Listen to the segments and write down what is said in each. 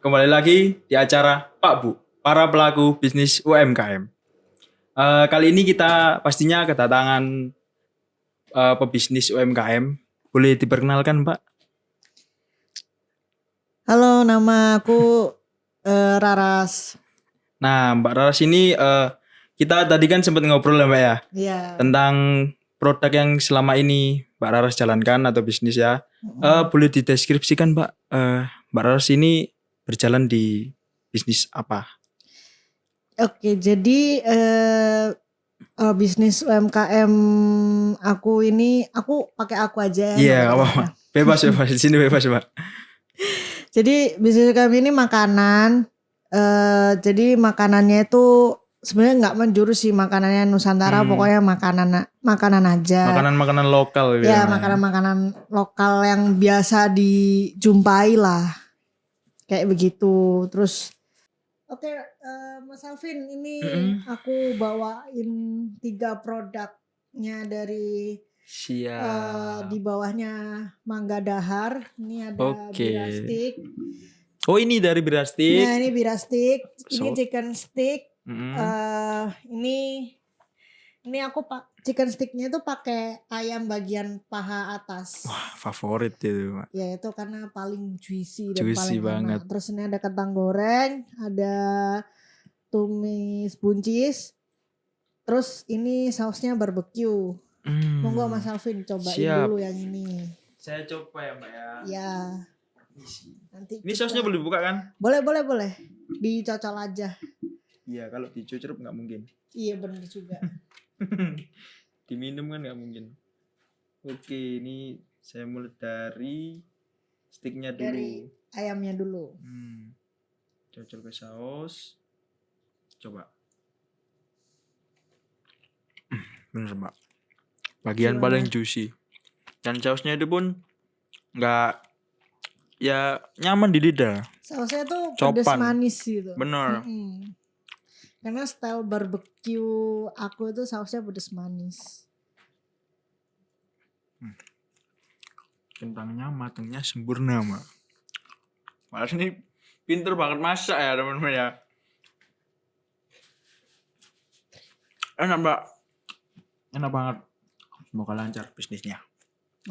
kembali lagi di acara Pak Bu, para pelaku bisnis UMKM. Kali ini kita pastinya kedatangan pebisnis UMKM. Boleh diperkenalkan, Pak? Halo, nama aku Raras. Nah, Mbak Raras ini kita tadi kan sempat ngobrol ya, Mbak ya, Iya. tentang produk yang selama ini Mbak Raras jalankan atau bisnis ya. Boleh dideskripsikan, Mbak? Mbak Raras ini berjalan di bisnis apa? Oke, jadi bisnis UMKM aku ini, aku pakai aku aja ya. Iya, apa-apa. Bebas, di sini bebas, Mbak. Jadi bisnis kami ini makanan. Jadi makanannya itu sebenarnya nggak menjurus sih, makanannya Nusantara, pokoknya makanan aja. Makanan-makanan lokal ya. Makanan-makanan lokal yang biasa dijumpai lah. Kayak begitu. Terus oke, Mas Alvin, ini aku bawain 3 produknya dari Siap. di bawahnya Mangga Dahar. Ini ada birastik. Oh, ini dari birastik. Nah, ini birastik. Ini chicken stick. Ini aku chicken sticknya itu pakai ayam bagian paha atas. Wah, favorit itu, Pak. Ya, itu karena paling juicy dan Juicy paling banget. enak. Terus ini ada kentang goreng, ada tumis buncis. Terus ini sausnya barbecue. Monggo Mas Alvin cobain dulu yang ini. Saya coba ya, Mbak ya. Ya. Nanti ini sausnya boleh dibuka kan? Boleh. Dicocol aja. Iya, kalau dicucup nggak mungkin. Iya, benar juga. Diminum kan nggak mungkin. Oke, ini saya mulai dari sticknya dulu. Dari ayamnya dulu. Cocol ke saus. Coba. Bener, Mbak. Bagian paling juicy. Dan sausnya itu pun nggak, ya nyaman di lidah. Sausnya tuh pedas manis gitu. Bener. Karena style barbecue aku itu sausnya pedas manis. Kentangnya matangnya sempurna, Mbak. Mas ini pinter banget masak ya, teman-teman ya. Enak, Mbak. Enak banget. Semoga lancar bisnisnya.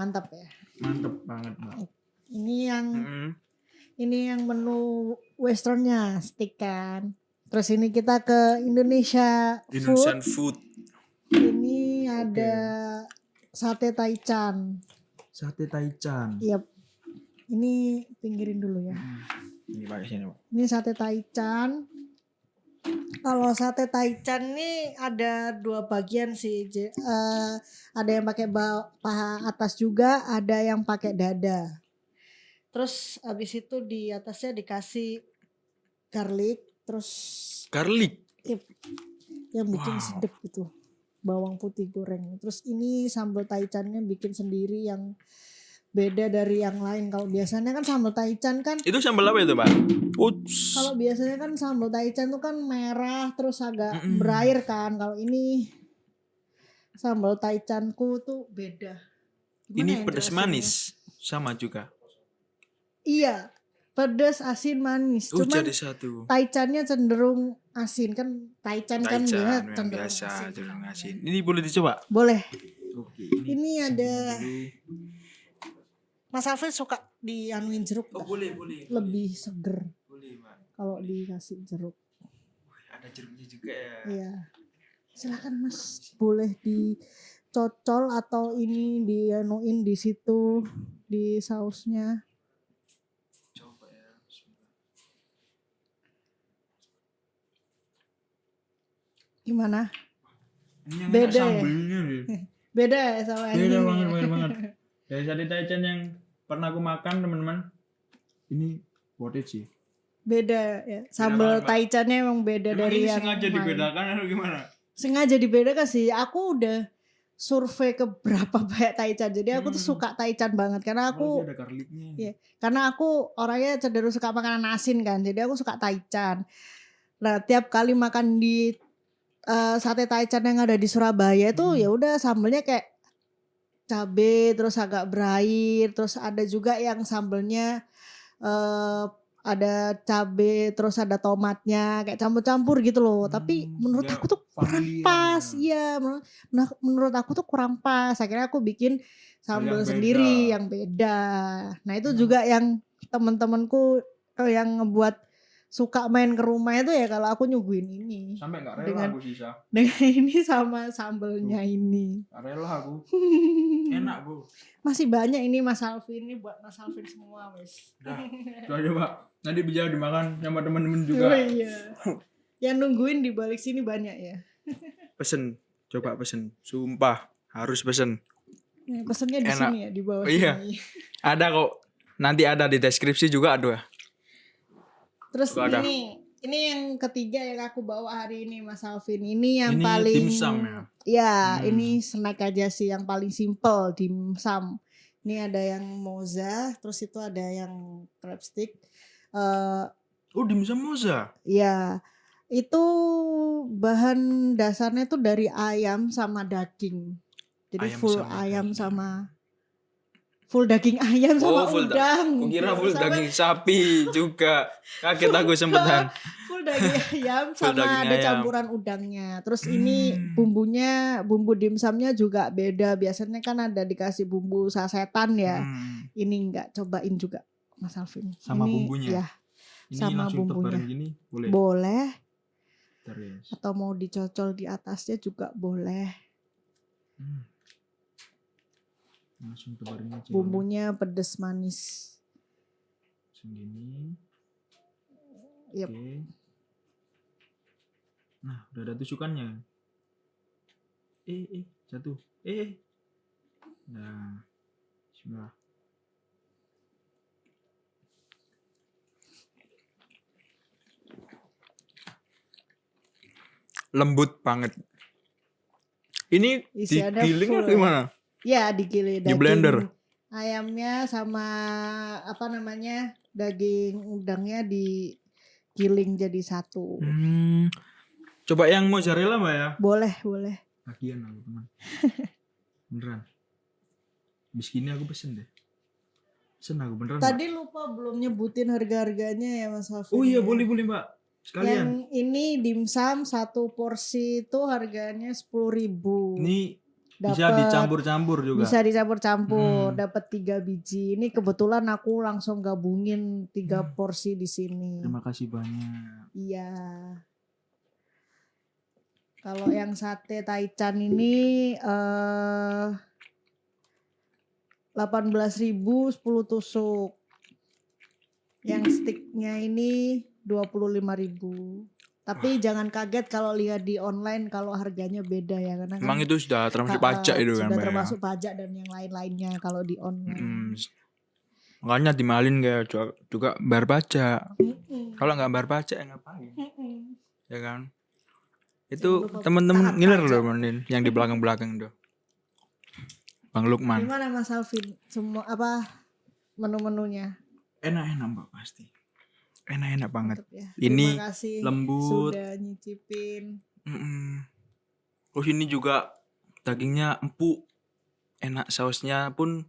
Mantap ya. Mantap banget, Mbak. Ini yang menu westernnya, steak kan. Terus ini kita ke Indonesian food. Ini ada sate taichan. Sate taichan. Iya. Ini pinggirin dulu ya. Ini pakai sini, Pak. Ini sate taichan. Kalau sate taichan ini ada 2 bagian sih. Ada yang pakai paha atas juga, ada yang pakai dada. Terus abis itu di atasnya dikasih garlic, terus garlic. Yang bikin sedap gitu. Bawang putih goreng. Terus ini sambal taichannya bikin sendiri yang beda dari yang lain. Kalau biasanya kan sambal taichan kan. Itu sambal apa itu, Pak? Kalau biasanya kan sambal taichan tuh kan merah terus agak berair kan. Kalau ini sambal taichanku tuh beda. Ini pedas manis sama juga. Iya, pedas asin manis. Cuman jadi satu. taichannya cenderung asin kan. Taichan kan biasa cenderung asin. Ini boleh dicoba? Boleh. Oke. Ini ada. Mas Alvin suka dianuin jeruk? Boleh. Lebih seger. Boleh, Pak. Kalau dikasih jeruk. Ada jeruknya juga ya. Iya. Silakan Mas, boleh dicocol atau ini dianuin di situ di sausnya. Coba ya. Gimana? Ini yang beda sambelnya ya? Beda ya sama ini. Beda banget. Dari sate taichan yang pernah aku makan, teman-teman. Ini worth it sih. Beda ya. Sambal taichannya emang beda dari yang sengaja dibedakan atau gimana? Sengaja dibedakan sih. Aku udah survei ke berapa banyak taichan. Jadi aku tuh suka taichan banget karena aku ada garlicnya. Iya, karena aku orangnya cenderung suka makanan asin kan. Jadi aku suka taichan. Nah, tiap kali makan di sate taichan yang ada di Surabaya itu ya udah sambelnya kayak cabe terus agak berair, terus ada juga yang sambelnya ada cabe terus ada tomatnya kayak campur-campur gitu loh. Tapi menurut ya aku tuh kurang familiar pas. ya. Iya, menurut aku tuh kurang pas. Akhirnya aku bikin Yang sambal beda. sendiri yang beda. Nah, itu Nah. juga yang teman-temanku yang ngebuat suka main ke rumah itu ya kalau aku nyuguhin ini. Sampai nggak rela Dengan aku sisa. dengan ini sama sambelnya ini. Nggak rela aku. Enak bu. Masih banyak ini Mas Alvin, ini buat Mas Alvin semua wes. Dah, itu aja pak. Nanti bisa dimakan sama temen-temen juga. Oh iya. Yang nungguin di balik sini banyak ya. Pesen, coba pesen. Sumpah harus pesen. Pesennya di Enak. sini ya di bawah Iya. sini. Ada kok. Nanti ada di deskripsi juga ada. Terus Juga ada. ini yang ketiga yang aku bawa hari ini Mas Alvin. Ini yang Ini paling dimsum ya? Ya, ini snack aja sih yang paling simple dimsum. Ini ada yang moza, terus itu ada yang crab stick. Dimsum moza. Ya, itu bahan dasarnya tuh dari ayam sama daging. Jadi Ayam full sama ayam daging. sama full daging ayam sama full udang. Kukira full Sama- daging sapi juga. Kaget aku sempetan. full daging ayam Full sama daging ada ayam. campuran udangnya. Terus ini bumbu dimsumnya juga beda. Biasanya kan ada dikasih bumbu sasetan ya. Ini enggak, cobain juga Mas Alvin. Sama Ini, bumbunya? Ya, Ini sama langsung bumbunya. tebarin gini boleh? Boleh. Terus. Atau mau dicocol di atasnya juga boleh. Langsung tebarin aja. Bumbunya pedes manis. Segini. Yep. Oke. Nah, udah ada tusukannya. Jatuh. Nah, bismillah. Lembut banget. Ini Isiannya digiling full. atau gimana? Ya, digiling Di blender? ayamnya sama daging udangnya digiling jadi satu. Coba yang mozzarella mbak ya? Boleh. Bagian aku teman. Beneran. Habis gini aku pesen deh. Pesen aku beneran. Tadi Mbak. lupa belum nyebutin harga-harganya ya Mas Alvin. Oh iya boleh mbak. Sekalian. Yang ini dimsum satu porsi itu harganya 10.000. Ini bisa dicampur-campur juga. Bisa dicampur-campur, dapat 3 biji. Ini kebetulan aku langsung gabungin 3 porsi di sini. Terima kasih banyak. Iya. Kalau yang sate taichan ini 18.000 10 tusuk. Yang sticknya ini 25.000. Tapi jangan kaget kalau lihat di online kalau harganya beda ya karena Emang kan itu sudah termasuk pajak itu kan sudah mbak ya? termasuk pajak dan yang lain-lainnya kalau di online. Makanya dimalin kayak juga bayar pajak. Kalau nggak bayar pajak ya ngapain? Ya kan? Itu teman-teman ngiler loh Manin yang di belakang-belakang tuh. Bang Lukman. Gimana Mas Alvin? Semua menu-menunya? Enak-enak mbak pasti. Enak-enak banget. Ya. Ini Terima kasih lembut. sudah nyicipin. Terus ini juga dagingnya empuk. Enak, sausnya pun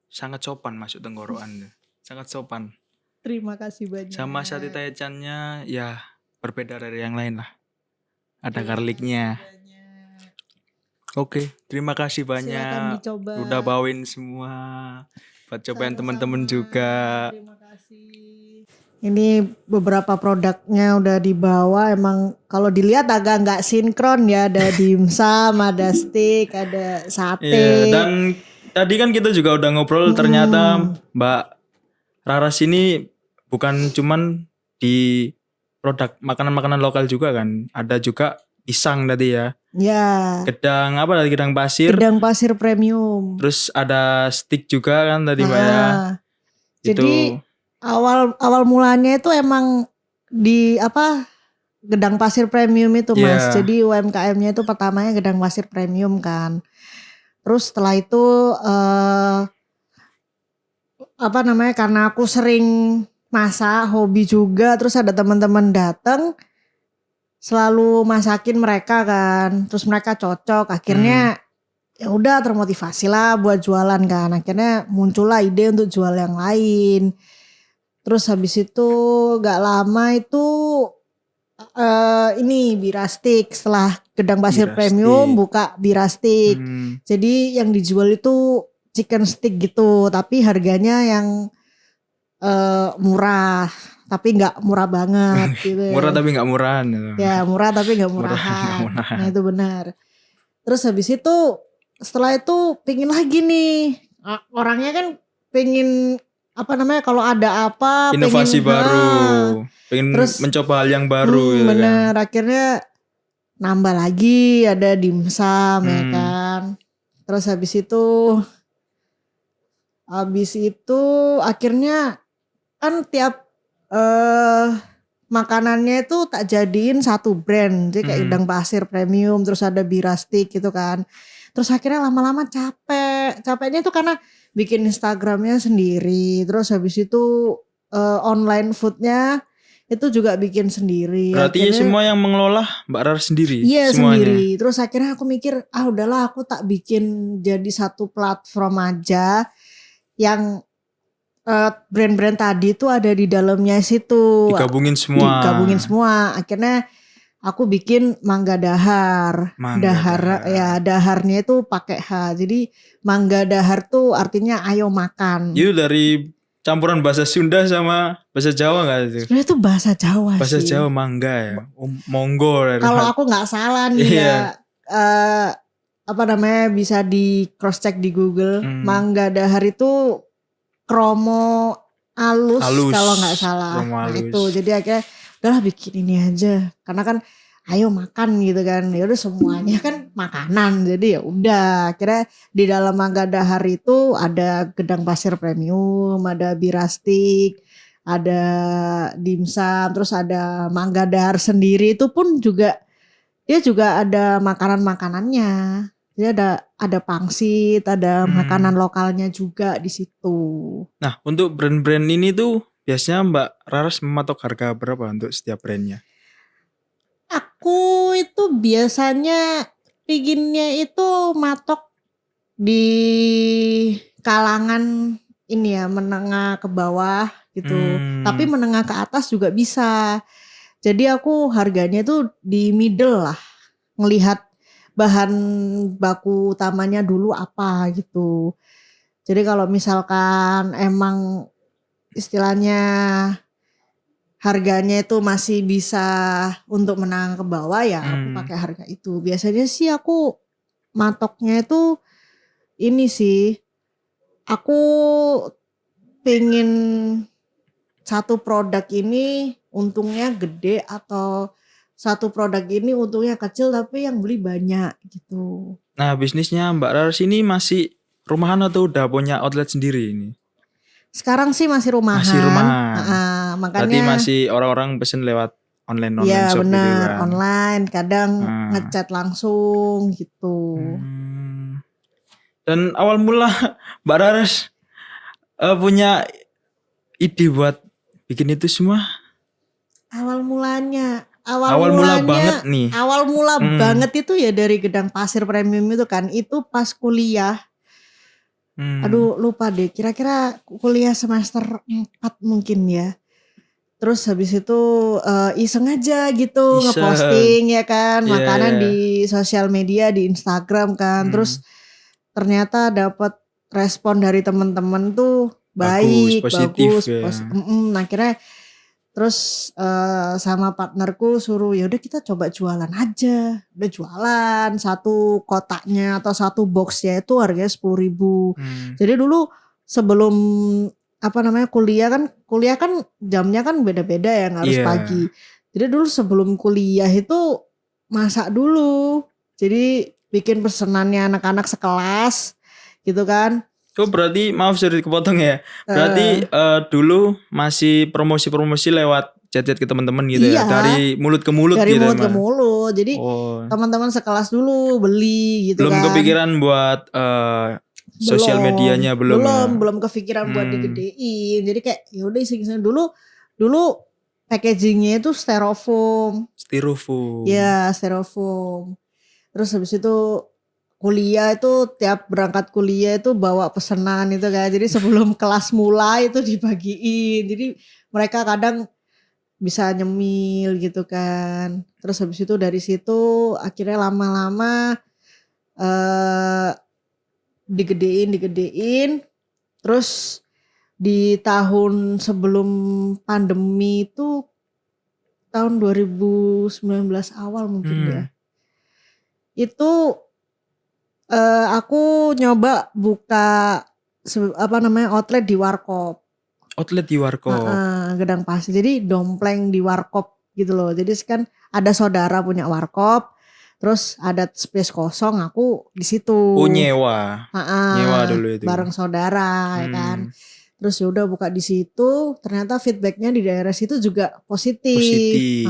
sangat sopan masuk tenggorokan. Sangat sopan. Terima kasih banyak. Sama sate taichannya ya berbeda dari yang lain lah. Ada garlicnya. Oke, terima kasih banyak. Udah bawain semua. Buat cobain teman-teman juga. Terima kasih. Ini beberapa produknya udah dibawa. Emang kalau dilihat agak nggak sinkron ya. Ada dimsum, ada steak, ada sate. Iya, dan tadi kan kita juga udah ngobrol. Ternyata Mbak Raras ini bukan cuman di produk makanan-makanan lokal juga kan. Ada juga pisang tadi ya. Ya. Gedang apa tadi? Gedang pasir. Gedang pasir premium. Terus ada stick juga kan tadi Mbak ya. Jadi awal mulanya itu emang di Gedang pasir premium itu Mas. Jadi UMKM-nya itu pertamanya gedang pasir premium kan. Terus setelah itu karena aku sering masak, hobi juga, terus ada teman-teman datang selalu masakin mereka kan. Terus mereka cocok, akhirnya ya udah termotivasi lah buat jualan kan. Akhirnya muncullah ide untuk jual yang lain. Terus habis itu gak lama itu ini Birastik, setelah Gedang Pasir Premium Birastik. buka Birastik. Jadi yang dijual itu chicken stick gitu, tapi harganya yang murah, tapi nggak murah banget gitu Murah ya. tapi nggak murahan. Ya murah tapi nggak Murah nggak murahan. murahan. Nah itu benar. Terus habis itu setelah itu pingin lagi nih. Orangnya kan pingin apa namanya kalau ada apa Inovasi pengen baru, pengen terus mencoba hal yang baru gitu kan. bener akhirnya nambah lagi ada dimsum ya Hmm. kan. Terus habis itu akhirnya kan tiap makanannya itu tak jadiin satu brand. Jadi kayak Gedang Pasir Premium, terus ada Birastik gitu kan. Terus akhirnya lama-lama capek. Capeknya itu karena bikin Instagramnya sendiri. Terus habis itu online foodnya itu juga bikin sendiri. Berarti Akhirnya, semua yang mengelola Mbak Rar sendiri iya semuanya. sendiri. Terus akhirnya aku mikir, udahlah aku tak bikin jadi satu platform aja yang brand-brand tadi tuh ada di dalamnya situ. Digabungin semua. Akhirnya aku bikin Mangga Dahar. Daharnya itu pakai H. Jadi Mangga Dahar tuh artinya ayo makan. Itu dari campuran bahasa Sunda sama bahasa Jawa nggak itu? Sebenarnya itu bahasa Jawa Bahasa sih. Jawa mangga ya. Monggo. Kalau aku nggak salah nih ya. Apa namanya bisa di cross check di Google. Mangga Dahar itu kromo alus kalau nggak salah. Nah itu jadi akhirnya udahlah bikin ini aja karena kan ayo makan gitu kan, ya udah semuanya kan makanan jadi ya udah akhirnya di dalam Mangga Dahar itu ada Gedang Pasir Premium, ada Birastik, ada dimsum, terus ada Mangga Dahar sendiri itu pun juga dia juga ada makanan-makanannya. Jadi ada pangsit, ada makanan lokalnya juga di situ. Nah, untuk brand-brand ini tuh biasanya Mbak Raras mematok harga berapa untuk setiap brandnya? Aku itu biasanya pinginnya itu matok di kalangan ini ya menengah ke bawah gitu. Tapi menengah ke atas juga bisa. Jadi aku harganya tuh di middle lah. Ngelihat bahan baku utamanya dulu apa gitu. Jadi kalau misalkan emang istilahnya harganya itu masih bisa untuk menang ke bawah ya aku pakai harga itu. Biasanya sih aku matoknya itu ini sih. Aku pengen satu produk ini untungnya gede atau satu produk ini untungnya kecil tapi yang beli banyak gitu. Nah, bisnisnya Mbak Raras ini masih rumahan atau udah punya outlet sendiri ini? Sekarang sih masih rumahan. Masih rumahan. Makanya berarti masih orang-orang pesen lewat online ya shop bener, gitu kan. online kadang ngechat langsung gitu. Dan awal mula Mbak Raras punya ide buat bikin itu semua? Awal mula banget nih. Awal mula banget itu ya dari Gedang Pasir Premium itu kan. Itu pas kuliah. Aduh lupa deh. Kira-kira kuliah semester 4 mungkin ya. Terus habis itu iseng aja gitu ngeposting ya kan. Makanan di sosial media, di Instagram kan. Terus ternyata dapat respon dari teman-teman tuh baik, bagus. Akhirnya terus sama partnerku suruh ya udah kita coba jualan aja. Udah jualan satu kotaknya atau satu boxnya itu harganya 10.000. Jadi dulu sebelum kuliah kan jamnya kan beda-beda ya harus pagi. Jadi dulu sebelum kuliah itu masak dulu. Jadi bikin pesenannya anak-anak sekelas gitu kan. Oh berarti maaf sorry kepotong ya. Berarti dulu masih promosi-promosi lewat chat-chat ke teman-teman gitu ya. Dari mulut ke mulut dari gitu. Dari mulut ke mulut. Jadi teman-teman sekelas dulu beli gitu belum kan. Belum kepikiran buat sosial medianya belum kepikiran buat digedein. Jadi kayak ya udah iseng-iseng dulu packagingnya itu styrofoam. Ya, styrofoam. Terus habis itu kuliah itu tiap berangkat kuliah itu bawa pesanan itu kan. Jadi sebelum kelas mulai itu dibagiin. Jadi mereka kadang bisa nyemil gitu kan. Terus habis itu dari situ akhirnya lama-lama eh digedein. Terus di tahun sebelum pandemi itu tahun 2019 awal mungkin ya. Itu aku nyoba buka outlet di Warkop. Outlet di Warkop. Gedang Pasir. Jadi dompleng di Warkop gitu loh. Jadi kan ada saudara punya Warkop, terus ada space kosong, aku di situ. Oh nyewa. Nyewa dulu itu. Bareng saudara ya kan. Terus ya udah buka di situ, ternyata feedbacknya di daerah situ juga positif.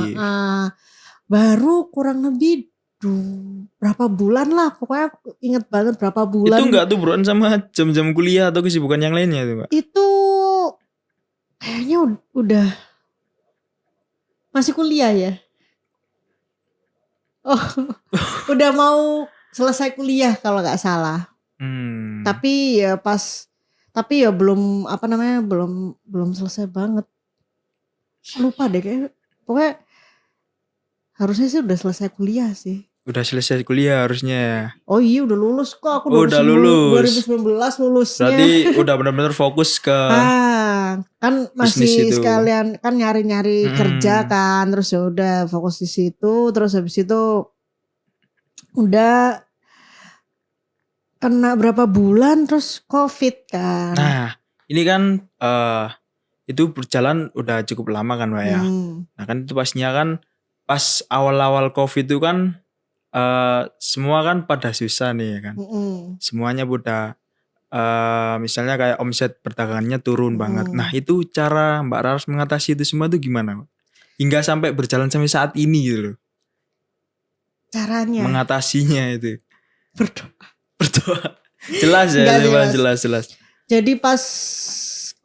Baru kurang lebih berapa bulan lah, pokoknya aku inget banget berapa bulan. Itu enggak tuh bro sama jam-jam kuliah atau kesibukan yang lainnya tuh Mbak? Itu kayaknya udah masih kuliah ya. Oh, udah mau selesai kuliah kalau nggak salah. Tapi ya belum belum selesai banget. Lupa deh kayak, pokoknya harusnya sih udah selesai kuliah sih. Udah selesai kuliah harusnya. Oh iya udah lulus kok, aku udah lulus. 2019 lulusnya. Berarti udah benar-benar fokus ke kan masih sekalian kan nyari-nyari kerja kan, terus ya udah fokus di situ, terus habis itu udah kena berapa bulan terus COVID kan. Nah, ini kan itu berjalan udah cukup lama kan Mbak ya. Nah kan itu pastinya kan pas awal-awal COVID itu kan semua kan pada susah nih ya kan. Semuanya udah misalnya kayak omset perdagangannya turun banget. Nah itu cara Mbak Raras mengatasi itu semua tuh gimana Mbak? Hingga sampai berjalan sampai saat ini gitu loh. Caranya mengatasinya itu berdoa. Jelas ya, jelas. Jadi pas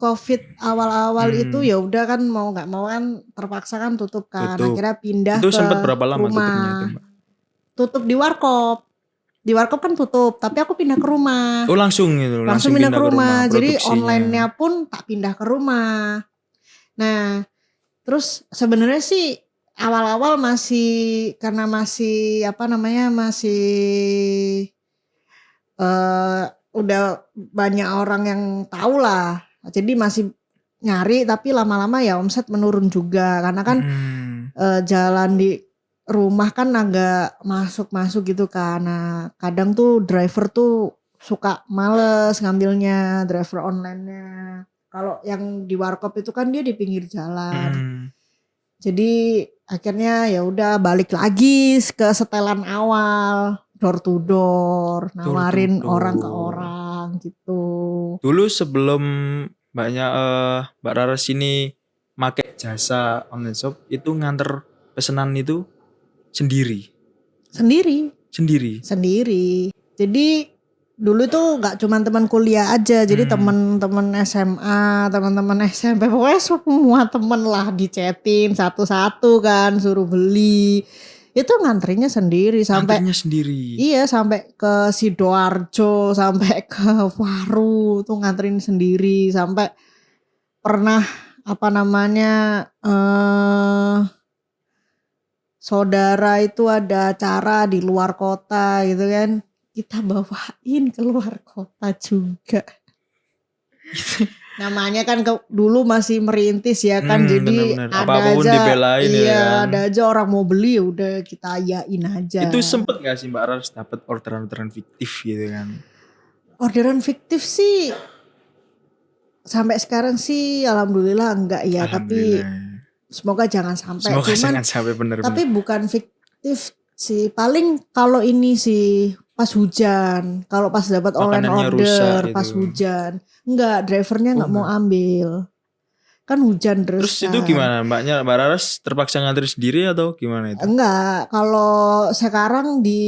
COVID awal-awal itu ya udah kan mau nggak mau kan terpaksa kan tutup kan. Akhirnya pindah itu ke sempat berapa lama rumah. tutupnya itu Mbak? Tutup di Warkop. Di Warkop kan tutup, tapi aku pindah ke rumah. Oh langsung gitu, langsung pindah ke rumah. Jadi online-nya pun tak pindah ke rumah. Nah, terus sebenarnya sih awal-awal masih karena masih udah banyak orang yang tahu lah. Jadi masih nyari, tapi lama-lama ya omset menurun juga karena kan jalan di rumah kan agak masuk gitu kan. Nah, kadang tuh driver tuh suka males ngambilnya, driver online-nya. Kalau yang di Warkop itu kan dia di pinggir jalan. Jadi akhirnya ya udah balik lagi ke setelan awal, door to door, nawarin orang ke orang gitu. Dulu sebelum Mbak Raras ini make jasa online shop, itu nganter pesanan itu sendiri. Jadi dulu tuh gak cuma teman kuliah aja, jadi teman-teman SMA, teman-teman SMP, pokoknya semua temen lah dicetin satu-satu kan, suruh beli. Itu nganterinnya sendiri sampai Iya, sampai ke Sidoarjo, sampai ke Waru tuh nganterin sendiri, sampai pernah saudara itu ada acara di luar kota gitu kan, kita bawain ke luar kota juga. Namanya kan dulu masih merintis ya kan, jadi bener-bener. ada apapun aja dibelain ya kan? Ada aja orang mau beli, udah kita yain aja. Itu sempet gak sih Mbak Raras dapat orderan fiktif gitu kan? Orderan fiktif sih sampai sekarang sih alhamdulillah enggak ya, tapi semoga jangan sampai. Jangan sampai bener-bener. Tapi bukan fiktif sih, paling kalau ini sih pas hujan, kalau pas dapat online order pas hujan, enggak, drivernya enggak mau ambil, kan hujan terus itu gimana Mbak Raras terpaksa ngantri sendiri atau gimana itu? Enggak, kalau sekarang di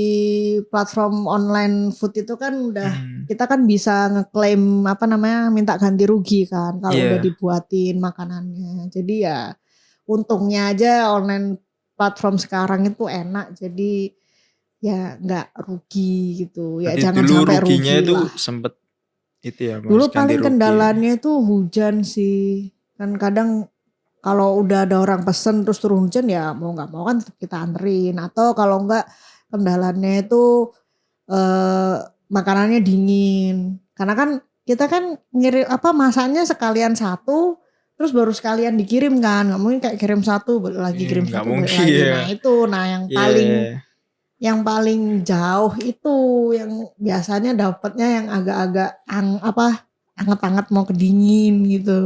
platform online food itu kan udah kita kan bisa ngeklaim minta ganti rugi kan kalau udah dibuatin makanannya. Jadi ya untungnya aja online platform sekarang itu enak, jadi ya nggak rugi gitu. Ya Berarti jangan dulu sampai ruginya rugi itu lah. sempet itu ya Dulu Mas, ganti paling rugi ya. kendalanya itu hujan sih. Kan kadang kalau udah ada orang pesen terus turun hujan ya mau nggak mau kan tetap kita anterin. Atau kalau nggak kendalanya itu eh, makanannya dingin. Karena kan kita kan ngirim apa masaknya sekalian satu terus baru sekalian dikirim kan. Nggak mungkin kayak kirim satu balik lagi Iya, kirim nggak satu balik mungkin lagi. ya. Nah itu Iya. yang paling jauh itu yang biasanya dapatnya yang agak-agak apa anget-anget mau kedingin gitu.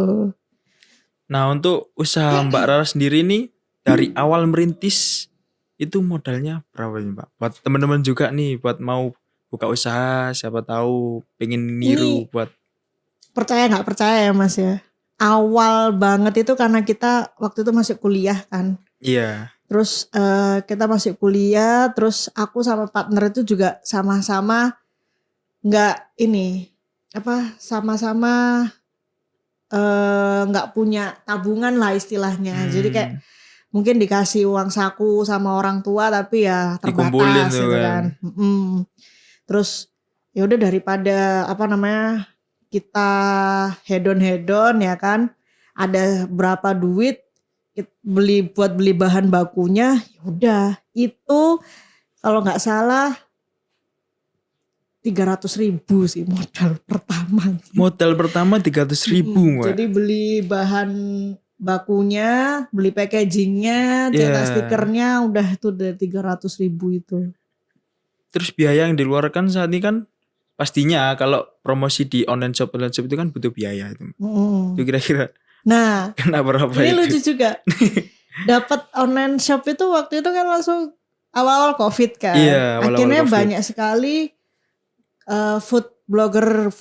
Nah, untuk usaha Mbak Rara sendiri nih dari awal merintis itu modalnya berapa nih, Mbak? Buat teman-teman juga nih buat mau buka usaha, siapa tahu pengen niru Ini buat percaya nggak percaya ya Mas ya. Awal banget itu karena kita waktu itu masih kuliah kan. iya. Terus kita masih kuliah, terus aku sama partner itu juga sama-sama nggak ini apa sama-sama nggak punya tabungan lah istilahnya. Jadi kayak Hmm, mungkin dikasih uang saku sama orang tua tapi ya dikumpulin terbatas tuh gitu kan. kan. Terus ya udah daripada apa namanya kita hedon ya kan. Ada berapa duit buat beli bahan bakunya, ya udah itu kalau nggak salah 300.000 sih modal pertama. Modal pertama 300.000, Mbak. Jadi beli bahan bakunya, beli packagingnya, cetak Iya. stikernya, udah itu udah 300.000 itu. Terus biaya yang dikeluarkan saat ini kan pastinya kalau promosi di online shop itu kan butuh biaya itu. Itu Mm. kira-kira Nah, kena berapa ini itu? lucu juga. Dapat online shop itu waktu itu kan langsung awal-awal COVID Iya, kan. awal-awal Akhirnya Covid. banyak sekali food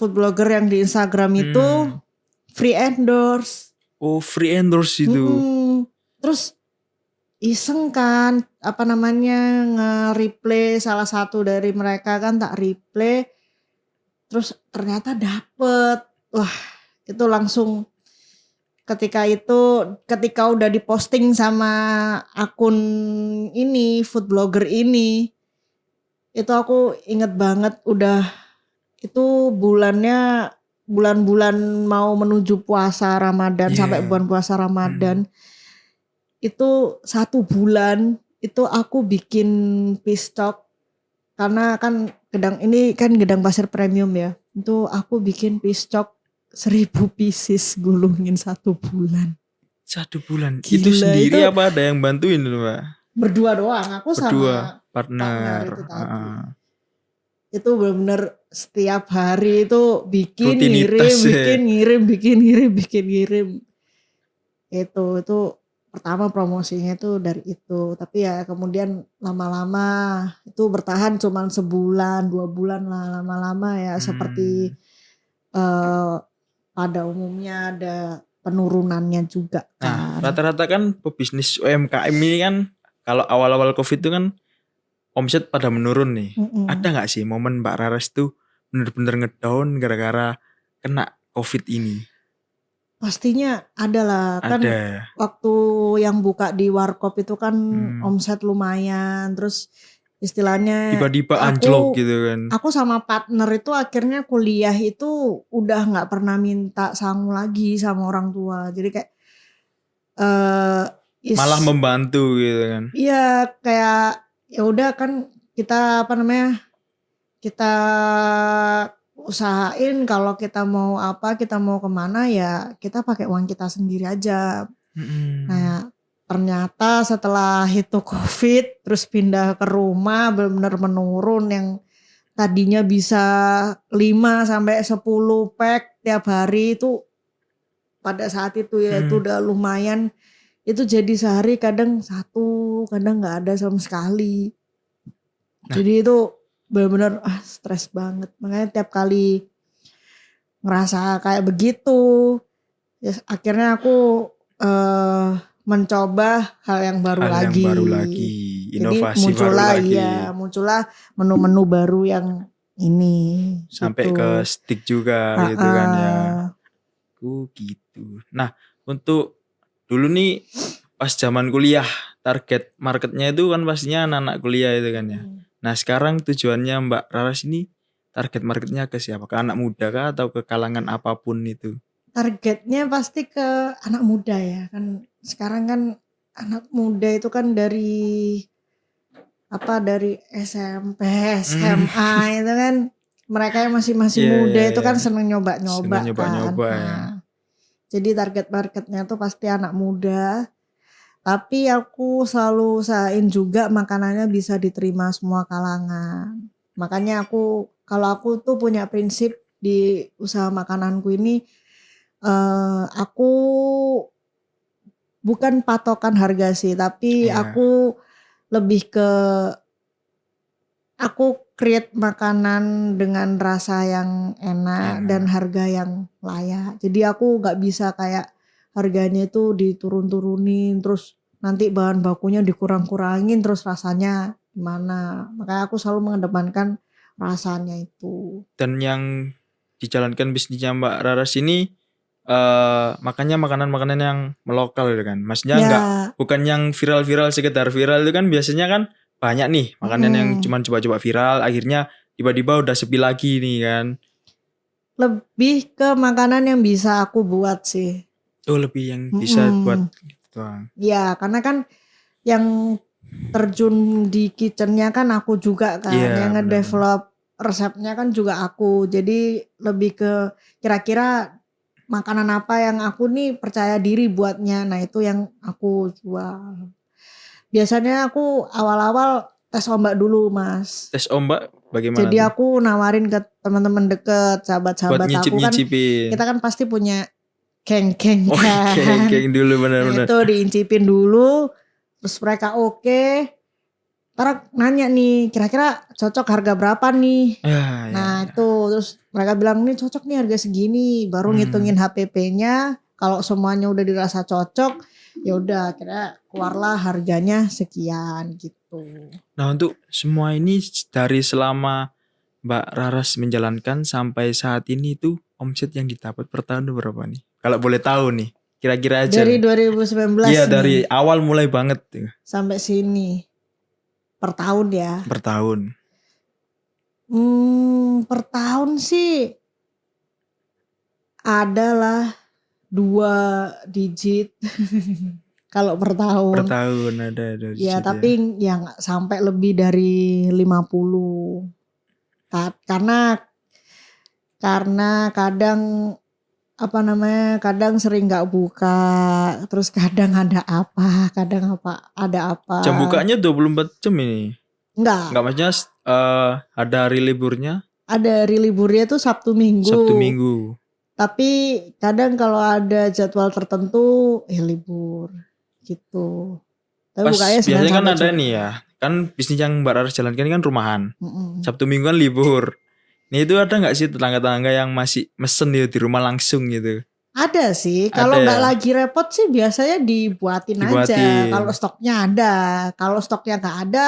blogger yang di Instagram itu Hmm. free endorse. Oh, free endorse itu. Mm-mm. Terus iseng kan apa namanya nge-replay salah satu dari mereka kan tak replay terus ternyata dapet. Wah, itu langsung ketika udah diposting sama akun ini food blogger ini itu aku inget banget udah itu bulan-bulan mau menuju puasa Ramadan sampai Iya. bulan puasa Hmm. Ramadan itu 1 bulan itu aku bikin pistok karena kan gedang pasir premium ya itu aku bikin pistok 1.000 pieces gulungin 1 bulan. 1 bulan. Itu Gila itu sendiri apa ada yang bantuin itu, Mbak? berdua doang aku Berdua sama partner partner. itu tadi. Ah, Itu benar-benar setiap hari itu bikin ngirim, rutinitas bikin ya. ngirim, bikin ngirim, bikin ngirim. Itu pertama promosinya itu dari itu. Tapi ya kemudian lama-lama itu bertahan cuman sebulan, 2 bulan lah lama-lama ya seperti Hmm. eh, pada umumnya ada penurunannya juga Nah, kan. rata-rata kan pebisnis UMKM ini kan kalau awal-awal Covid itu kan omset pada menurun nih. Ada Mm-mm. nggak sih momen Mbak Raras tuh bener-bener ngedown gara-gara kena Covid ini? Pastinya ada lah kan Ada. waktu yang buka di warkop itu kan Hmm. omset lumayan terus istilahnya Tiba-tiba anjlok aku gitu kan. aku sama partner itu akhirnya kuliah itu udah nggak pernah minta sangu lagi sama orang tua jadi kayak eh Malah is membantu gitu kan. iya kayak ya udah kan kita apa namanya kita usahain kalau kita mau apa kita mau kemana ya kita pakai uang kita sendiri aja. Mm-mm. Nah, ternyata setelah itu COVID, terus pindah ke rumah benar-benar menurun yang tadinya bisa 5 sampai 10 pack tiap hari itu pada saat itu ya itu Mm. udah lumayan. Itu jadi sehari kadang satu, kadang nggak ada sama sekali. Nah, Jadi itu benar-benar stres banget. Makanya tiap kali ngerasa kayak begitu, ya akhirnya aku eh, mencoba hal yang baru hal yang baru lagi. lagi, Jadi inovasi baru lagi, muncullah menu-menu baru yang ini sampai ke gitu. stick juga gitu kan ya. Gitu. Nah, untuk dulu nih pas zaman kuliah target marketnya itu kan pastinya anak-anak kuliah itu kan ya. Nah sekarang tujuannya Mbak Raras ini target marketnya ke siapa? Ke anak muda kah atau ke kalangan apapun itu? Targetnya pasti ke anak muda ya kan. Sekarang kan anak muda itu kan dari SMP, Hmm, SMA itu kan mereka yang masih iya muda iya itu iya. kan seneng Seneng nyoba-nyoba kan. nyoba-nyoba ya. Nah, jadi target marketnya tuh pasti anak muda. Tapi aku selalu usahain juga makanannya bisa diterima semua kalangan. Makanya kalau aku tuh punya prinsip di usaha makananku ini, aku bukan patokan harga sih, tapi Iya, lebih ke aku create makanan dengan rasa yang enak dan enak. harga yang layak. Jadi aku nggak bisa kayak harganya itu diturun-turunin terus nanti bahan bakunya dikurang-kurangin terus rasanya gimana. Makanya aku selalu mengedepankan rasanya itu. Dan yang dijalankan bisnisnya Mbak Raras ini makanya makanan-makanan yang melokal gitu kan. Maksudnya nggak Ya, bukan yang viral-viral sekedar viral itu kan biasanya kan banyak nih makanan yang mm-mm. cuman coba-coba viral akhirnya tiba-tiba udah sepi lagi nih kan. Lebih ke makanan yang bisa aku buat sih. Oh lebih yang bisa buat Mm-mm. gitu. Ya, karena kan yang terjun di kitchennya kan aku juga kan, Iya yang benar-benar. ngedevelop resepnya kan juga aku. Jadi lebih ke kira-kira makanan apa yang aku nih percaya diri buatnya. Nah itu yang aku jual. Biasanya aku awal-awal tes ombak dulu mas. Tes ombak bagaimana Jadi tuh? aku nawarin ke teman-teman deket, Buat sahabat-sahabat aku kan, nyicip-nyicipin. kita kan pasti punya geng-geng Oh kan. geng dulu Nah benar-benar. itu diincipin dulu, terus mereka oke. Ntar nanya nih, kira-kira cocok harga berapa nih? Ya ya Nah itu, ya. terus mereka bilang nih cocok nih harga segini. Baru Hmm. ngitungin HPP-nya, kalau semuanya udah dirasa cocok, ya udah kira keluarlah harganya sekian gitu. Nah untuk semua ini dari selama Mbak Raras menjalankan sampai saat ini tuh omset yang didapat per tahun tuh berapa nih? Kalau boleh tahu nih, kira-kira aja Dari lah. 2019 Iya nih dari awal mulai banget tuh, sampai sini per tahun ya. per tahun. Per tahun sih adalah 2 digit kalau per Per tahun. tahun ada Ya digit ya. tapi ya nggak sampai lebih dari 50. Karena kadang apa namanya, kadang sering nggak buka, terus kadang ada apa, kadang apa ada apa. Jam bukanya 24 jam ini. Enggak Enggak, maksudnya ada hari liburnya ada hari liburnya tuh Sabtu Sabtu Minggu. Minggu. Tapi kadang kalau ada jadwal tertentu libur gitu. Tapi Pas bukanya Senin biasanya kan sampai ada nih Jumat. ya. Kan bisnis yang Mbak Raras jalankan ini kan rumahan. Mm-mm. Sabtu Minggu kan libur. Nih itu ada nggak sih tetangga-tetangga yang masih mesen gitu di rumah langsung gitu? Ada sih, Ada kalau nggak ya, lagi repot sih biasanya dibuatin aja. Kalau dibuatin. stoknya ada, kalau stoknya nggak ada,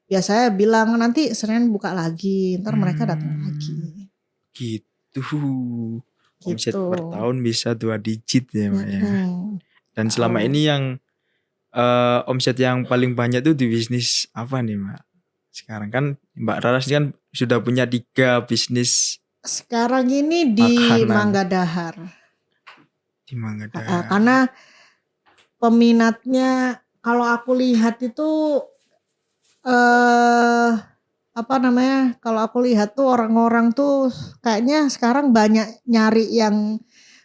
biasanya bilang nanti Senin buka lagi, ntar mereka datang Hmm, lagi. gitu. Omset Gitu. per tahun bisa 2 digit ya, Mbak ya. Mm-mm. Dan selama Tahu. ini yang omset yang paling banyak tuh di bisnis apa nih, Mbak? Sekarang kan Mbak Raras ini kan sudah punya 3 bisnis Sekarang ini di makanan Mangga Dahar. di Manggada. Karena peminatnya kalau aku lihat itu eh apa namanya? Kalau aku lihat tuh orang-orang tuh kayaknya sekarang banyak nyari yang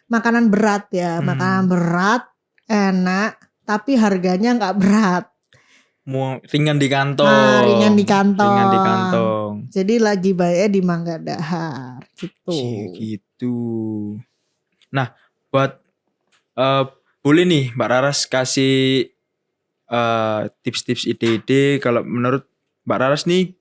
makanan berat ya, makanan Hmm, berat, enak, tapi harganya nggak berat. mau ringan di Ah, ringan di kantong, ringan di kantong. kantong. Jadi lagi bayarnya di Mangga Dahar gitu. Gitu. Nah, buat eh boleh nih Mbak Raras kasih tips-tips ide-ide kalau menurut Mbak Raras nih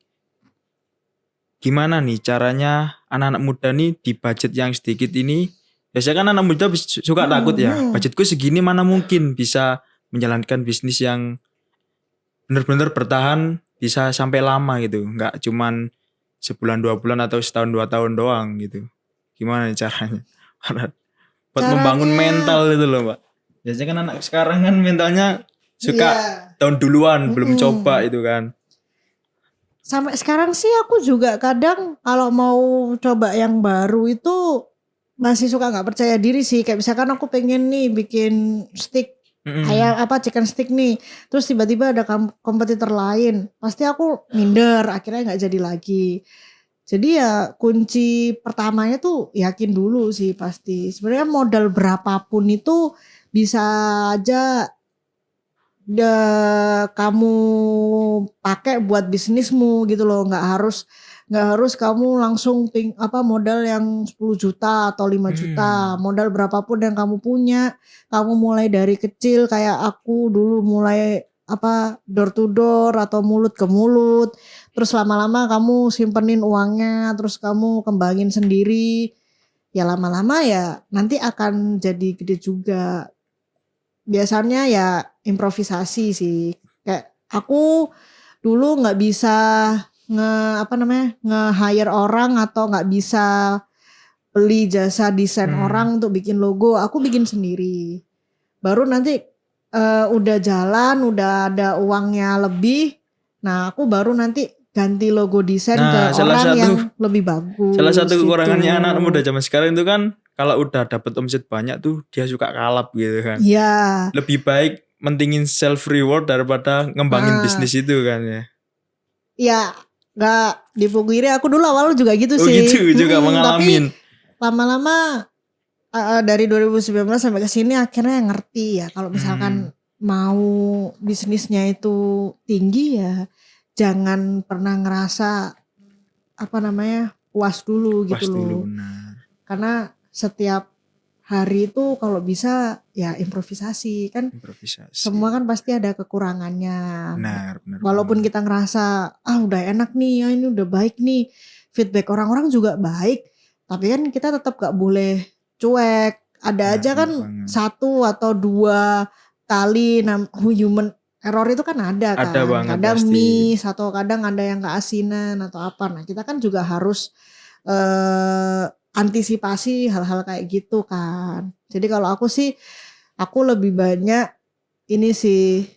gimana nih caranya anak-anak muda nih di budget yang sedikit ini. Biasanya kan anak muda suka takut Hmm, ya. hmm. Budgetku segini mana mungkin bisa menjalankan bisnis yang benar-benar bertahan bisa sampai lama gitu. Nggak cuman sebulan 2 bulan atau setahun 2 tahun doang gitu. Gimana nih caranya? Buat membangun Caranya, mental itu loh Mbak. Biasanya kan anak sekarang kan mentalnya iya, suka tahun duluan belum mm-mm. coba itu kan. sampai sekarang sih aku juga kadang kalau mau coba yang baru itu masih suka nggak percaya diri sih. Kayak misalkan aku pengen nih bikin stick ayam Mm-mm. apa chicken stick nih, terus tiba-tiba ada kompetitor lain, pasti aku minder, akhirnya nggak jadi lagi. Jadi ya kunci pertamanya tuh yakin dulu sih pasti. Sebenarnya modal berapapun itu bisa aja kamu pakai buat bisnismu gitu loh. Nggak harus kamu langsung modal yang 10 juta atau 5 juta. Hmm. Modal berapapun yang kamu punya, kamu mulai dari kecil kayak aku dulu mulai door to door atau mulut ke mulut. Terus lama-lama kamu simpenin uangnya, terus kamu kembangin sendiri. Ya lama-lama ya nanti akan jadi gede juga. Biasanya ya improvisasi sih. Kayak aku dulu nggak bisa nge-hire orang atau nggak bisa beli jasa desain Hmm. orang untuk bikin logo. Aku bikin sendiri. Baru nanti udah jalan, udah ada uangnya lebih. Nah, aku baru nanti ganti logo desain ke Nah, orang yang lebih salah bagus satu gitu. kekurangannya anak muda zaman sekarang itu kan kalau udah dapet omset banyak tuh dia suka kalap gitu kan. Iya. Lebih baik mentingin self reward daripada ngembangin Heeh. bisnis itu kan ya. Ya gak dipungkiri aku dulu awal juga gitu Oh gitu sih. juga Tapi mengalamin. lama-lama dari 2019 sampai ke sini akhirnya ngerti ya kalau Hmm, misalkan mau bisnisnya itu tinggi ya jangan pernah ngerasa puas dulu pas gitu dulu loh. benar. Karena setiap hari itu kalau bisa ya improvisasi kan, Improvisasi. semua kan pasti ada kekurangannya. Benar, benar Walaupun banget. kita ngerasa udah enak nih, ya ini udah baik nih, feedback orang-orang juga baik, tapi kan kita tetap gak boleh cuek. Ada Benar, aja benar kan banget. 1 atau 2 kali human error itu kan ada Ada kan. banget Kadang pasti. miss atau kadang ada yang keasinan atau apa. Nah kita kan juga harus eh, antisipasi hal-hal kayak gitu kan. Jadi kalau aku sih, aku lebih banyak ini sih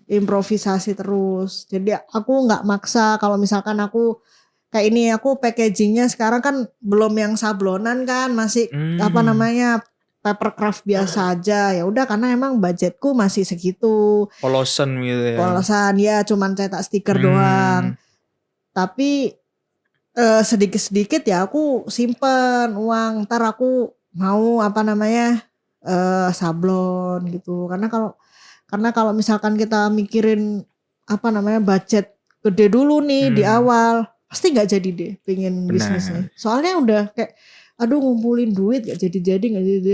improvisasi terus. Jadi aku nggak maksa kalau misalkan aku kayak ini aku packagingnya sekarang kan belum yang sablonan kan masih Hmm, papercraft biasa aja ya udah karena emang budgetku masih segitu. polosan gitu ya. Polosan ya cuman cetak stiker doang. Hmm, Tapi sedikit-sedikit ya aku simpen uang ntar aku mau sablon gitu karena kalau misalkan kita mikirin budget gede dulu nih di hmm, awal pasti nggak jadi deh pengen bisnisnya benar. soalnya udah kayak aduh ngumpulin duit nggak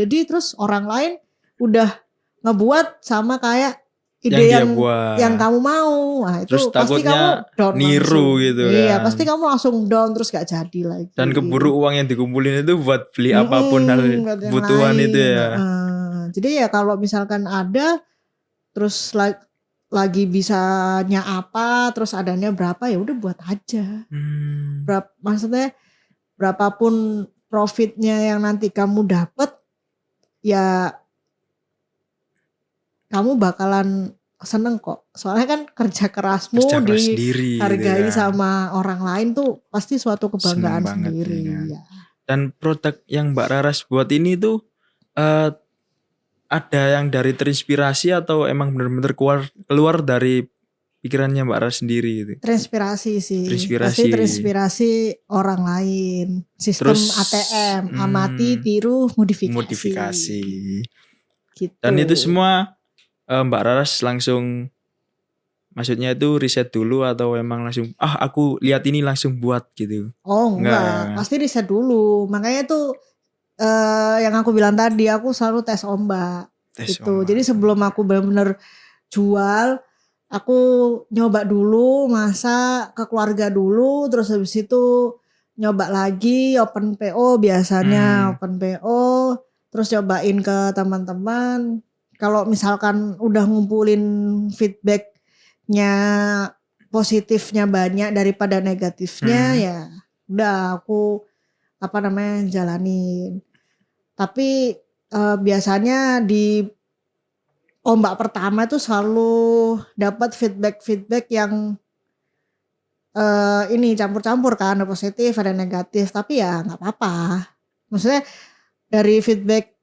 jadi terus orang lain udah ngebuat sama kayak Yang ide dia yang buat. kamu mau. Nah Terus itu pasti takutnya kamu down niru langsung. gitu Iya kan. pasti kamu langsung down terus gak jadi Dan lagi. keburu uang yang dikumpulin itu buat beli apapun hal Buat yang kebutuhan itu lain. ya. Jadi ya kalau misalkan ada terus lagi bisanya apa terus adanya berapa ya udah buat aja. Hmm, Maksudnya berapapun profitnya yang nanti kamu dapat ya kamu bakalan seneng kok. Soalnya kan kerja kerja kerasmu keras sendiri gitu dihargai kan. sama orang lain tuh pasti suatu Seneng kebanggaan banget ya kan. sendiri ya. Dan produk yang Mbak Raras buat ini tuh eh, ada yang dari terinspirasi atau emang benar-benar keluar dari pikirannya Mbak Raras sendiri gitu. Terinspirasi sih. Pasti Terinspirasi. terinspirasi orang lain. Terus Sistem ATM, amati, tiru, modifikasi. modifikasi. Gitu. Dan itu semua Mbak Raras langsung maksudnya itu riset dulu atau emang langsung aku lihat ini langsung buat gitu. Oh Enggak ya enggak, kan? pasti riset dulu. Makanya tuh yang aku bilang tadi aku selalu tes ombak Tes gitu. Jadi ombak. sebelum aku benar-benar jual, aku nyoba dulu, masak ke keluarga dulu, terus habis itu nyoba lagi open PO biasanya Hmm. open PO, terus cobain ke teman-teman. Kalau misalkan udah ngumpulin feedbacknya positifnya banyak daripada negatifnya Hmm. ya udah aku jalanin. Tapi biasanya di ombak pertama tuh selalu dapat feedback-feedback yang ini campur-campur kan, ada positif ada negatif, tapi ya nggak apa-apa. Maksudnya dari feedback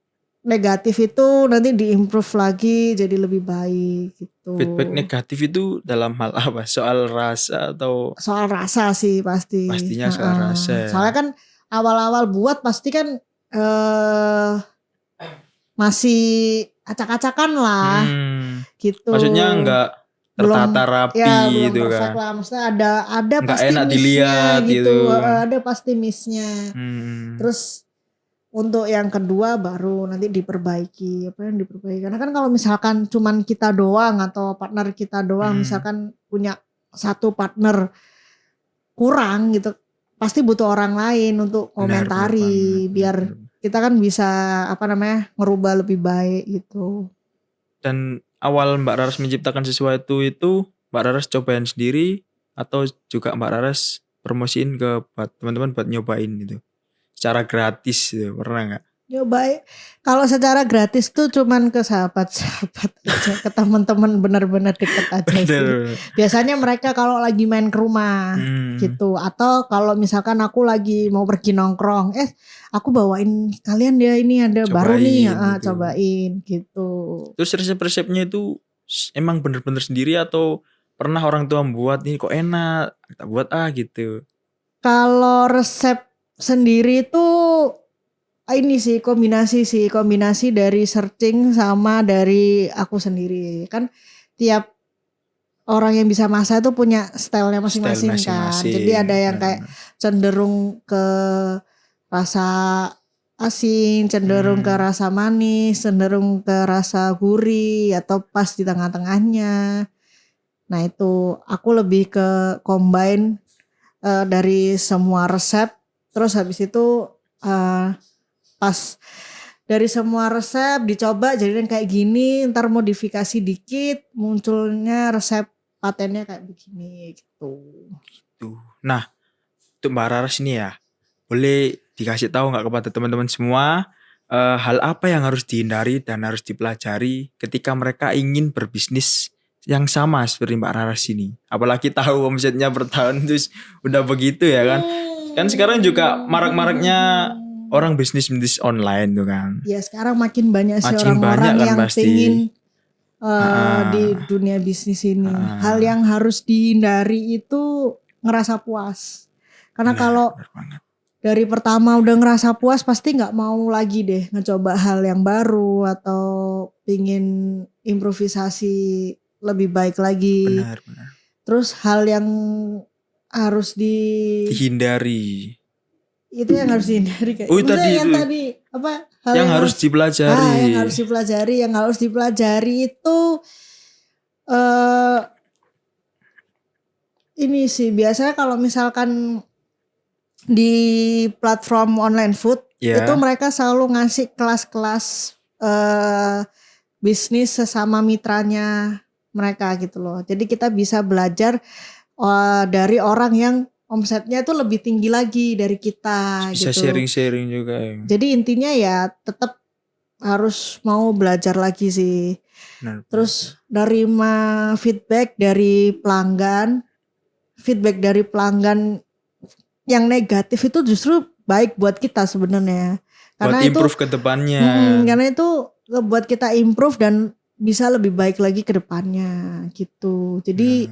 negatif itu nanti diimprove lagi jadi lebih baik gitu. Feedback negatif itu dalam hal apa? Soal rasa atau Soal rasa sih pasti. pastinya soal rasa ya? Soalnya kan awal-awal buat pasti kan masih acak-acakan lah gitu. Maksudnya nggak tertata rapi belum gitu perfect kan? lah. Maksudnya ada Nggak pasti enak miss-nya dilihat gitu. Ada pasti miss-nya. Terus untuk yang kedua baru nanti diperbaiki. Apa yang diperbaiki? Karena kan kalau misalkan cuman kita doang atau partner kita doang, misalkan punya satu partner kurang gitu, pasti butuh orang lain untuk komentari biar kita kan bisa ngerubah lebih baik gitu. Dan awal Mbak Raras menciptakan sesuatu itu Mbak Raras cobain sendiri atau juga Mbak Raras promosiin ke buat teman-teman buat nyobain gitu secara gratis gitu, pernah nggak? Nyobain kalau secara gratis tuh cuman ke sahabat-sahabat aja, ke teman-teman benar-benar deket aja sih. Biasanya mereka kalau lagi main ke rumah gitu, atau kalau misalkan aku lagi mau pergi nongkrong, aku bawain kalian dia ini ada Cobain, baru nih, gitu. Cobain gitu. Terus resep-resepnya itu emang bener-bener sendiri atau pernah orang tua membuat nih kok enak, kita buat gitu. Kalau resep sendiri tuh ini sih kombinasi dari searching sama dari aku sendiri. Kan tiap orang yang bisa masak itu punya stylenya masing-masing kan. Jadi ada yang kayak cenderung ke rasa asin, cenderung ke rasa manis, cenderung ke rasa gurih atau pas di tengah-tengahnya. Nah itu aku lebih ke combine dari semua resep. Terus habis itu pas dari semua resep dicoba jadikan kayak gini, ntar modifikasi dikit munculnya resep patennya kayak begini gitu. Nah untuk Mbak Raras ini ya, boleh dikasih tahu nggak kepada teman-teman semua hal apa yang harus dihindari dan harus dipelajari ketika mereka ingin berbisnis yang sama seperti Mbak Raras ini. Apalagi tahu omsetnya per tahun terus udah begitu ya kan. Kan sekarang juga marak-maraknya orang bisnis online tuh kan. Ya sekarang makin banyak sih Makin orang-orang banyak kan yang pasti. pengen di dunia bisnis ini. Hal yang harus dihindari itu ngerasa puas. Karena kalau dari pertama udah ngerasa puas pasti gak mau lagi deh ngecoba hal yang baru atau pingin improvisasi lebih baik lagi. Benar. Terus hal yang harus dihindari. Itu yang harus dihindari kayak. Tadi apa? Yang harus dipelajari. Yang harus dipelajari itu ini sih biasanya kalau misalkan di platform online food itu mereka selalu ngasih kelas-kelas bisnis sesama mitranya mereka gitu loh. Jadi kita bisa belajar dari orang yang omsetnya itu lebih tinggi lagi dari kita. Bisa gitu. Sharing-sharing juga ya. Jadi intinya ya tetap harus mau belajar lagi sih. Terus nerima feedback dari pelanggan yang negatif itu justru baik buat kita sebenarnya. Karena buat improve ke depannya. Karena itu buat kita improve dan bisa lebih baik lagi ke depannya gitu. Jadi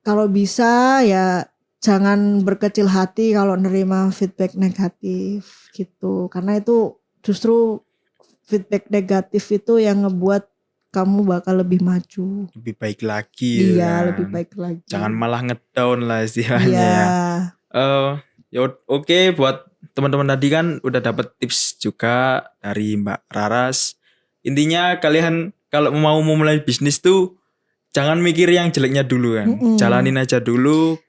kalau bisa ya jangan berkecil hati kalau nerima feedback negatif gitu. Karena itu justru feedback negatif itu yang ngebuat kamu bakal lebih maju. Lebih baik lagi. Iya, lebih baik lagi. Jangan malah ngedown lah istilahnya ya. Oke, buat teman-teman tadi kan udah dapat tips juga dari Mbak Raras. Intinya kalian kalau mau memulai bisnis tuh jangan mikir yang jeleknya dulu kan. Jalanin aja dulu.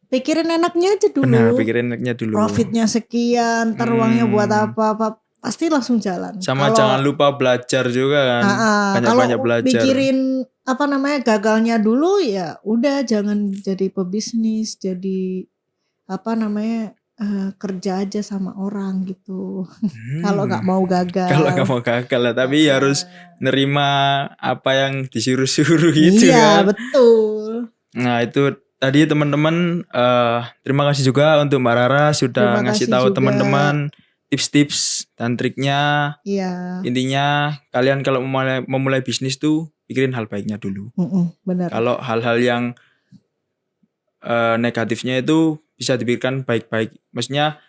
Pikirin enaknya aja dulu. Benar, pikirin enaknya dulu. Profitnya sekian, ntar uangnya buat apa pasti langsung jalan. Sama jangan lupa belajar juga kan. Banyak-banyak belajar. Kalau pikirin gagalnya dulu ya udah jangan jadi pebisnis, jadi kerja aja sama orang gitu. Kalau nggak mau gagal. Kalau nggak mau gagal lah, tapi harus nerima apa yang disuruh-suruh gitu kan. Iya betul. Nah itu tadi teman-teman, terima kasih juga untuk Mbak Rara sudah Terima ngasih kasih tahu juga. teman-teman tips-tips dan triknya. Iya. Intinya kalian kalau memulai bisnis tuh pikirin hal baiknya dulu. Benar. Kalau hal-hal yang negatifnya itu bisa dipikirkan baik-baik. Maksudnya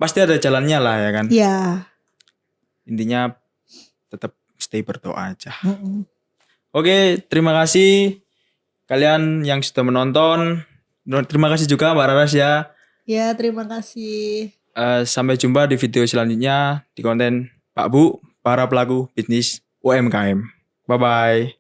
pasti ada jalannya lah ya kan. Iya. Intinya tetap stay berdoa aja. Mm-mm. Oke, terima kasih kalian yang sudah menonton. Terima kasih juga Mbak Raras ya. Ya, terima kasih. Sampai jumpa di video selanjutnya di konten Pak Bu, para pelaku bisnis UMKM. Bye-bye.